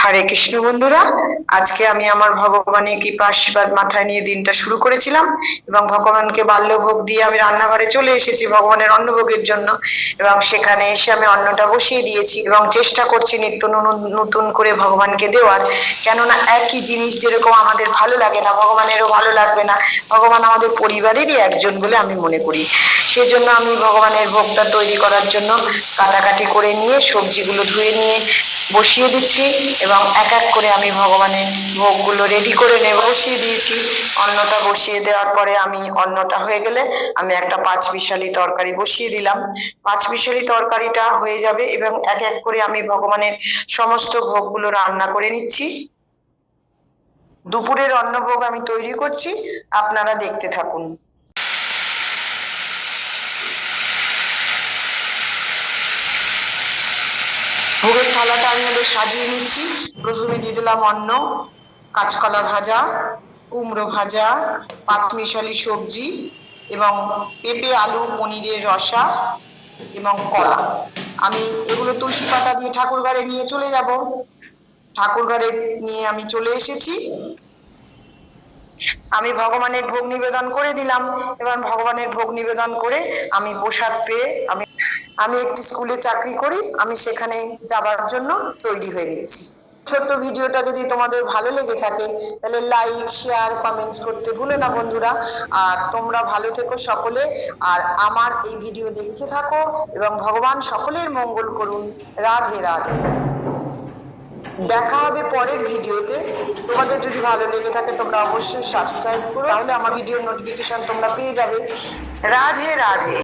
হরে কৃষ্ণ বন্ধুরা, আজকে আমি আমার ভগবানের কৃপা আশীর্বাদ মাথায় নিয়ে দিনটা শুরু করেছিলাম এবং ভগবানকে বাল্যভোগ দিয়ে আমি রান্নাঘরে চলে এসেছি ভগবানের অন্নভোগের জন্য। এবং সেখানে এসে আমি অন্নটা বসিয়ে দিয়েছি এবং চেষ্টা করছি নিত্য নতুন করে ভগবানকে দেওয়ার। কেননা একই জিনিস যেরকম আমাদের ভালো লাগে না, ভগবানেরও ভালো লাগবে না। ভগবান আমাদের পরিবারেরই একজন বলে আমি মনে করি। সেজন্য আমি ভগবানের ভোগটা তৈরি করার জন্য কাটাকাটি করে নিয়ে সবজিগুলো ধুয়ে নিয়ে বসিয়ে দিচ্ছি এবং এক এক করে আমি ভগবানের ভোগগুলো রেডি করে বসিয়ে দিয়েছি। অন্নটা বসিয়ে দেওয়ার পরে আমি অন্নটা হয়ে গেলে আমি একটা পাঁচমিশালি তরকারি বসিয়ে দিলাম। পাঁচমিশালি তরকারিটা হয়ে যাবে এবং এক এক করে আমি ভগবানের সমস্ত ভোগগুলো রান্না করে নিচ্ছি। দুপুরের অন্নভোগ আমি তৈরি করছি, আপনারা দেখতে থাকুন। ভোগের থালাটা আমি আগে সাজিয়ে নিচ্ছি। প্রথমে দিয়ে দিলাম অন্ন, কাঁচকলা ভাজা, কুমড়ো ভাজা, পাঁচমিশালি সবজি এবং পেঁপে আলু পনিরের রসা এবং কলা। আমি এগুলো তুলসী পাতা দিয়ে ঠাকুর ঘরে নিয়ে চলে যাব। ঠাকুর ঘরে নিয়ে আমি চলে এসেছি। আমি ভগবানের ভোগ নিবেদন করে দিলাম। এবার ভগবানের ভোগ নিবেদন করে আমি প্রসাদ পেয়ে আমি একটি স্কুলে চাকরি করি, আমি সেখানে যাবার জন্য তৈরি হয়ে গেছি। ছোট্ট ভিডিওটা যদি তোমাদের ভালো লেগে থাকে তাহলে লাইক শেয়ার কমেন্টস করতে ভুলো না বন্ধুরা। আর তোমরা ভালো থেকো সকলে, আর আমার এই ভিডিও দেখতে থাকো এবং ভগবান সকলের মঙ্গল করুন। রাধে রাধে। দেখা হবে পরের ভিডিওতে। তোমাদের যদি ভালো লেগে থাকে তোমরা অবশ্যই সাবস্ক্রাইব করো, তাহলে আমার ভিডিওর নোটিফিকেশন তোমরা পেয়ে যাবে। রাধে রাধে।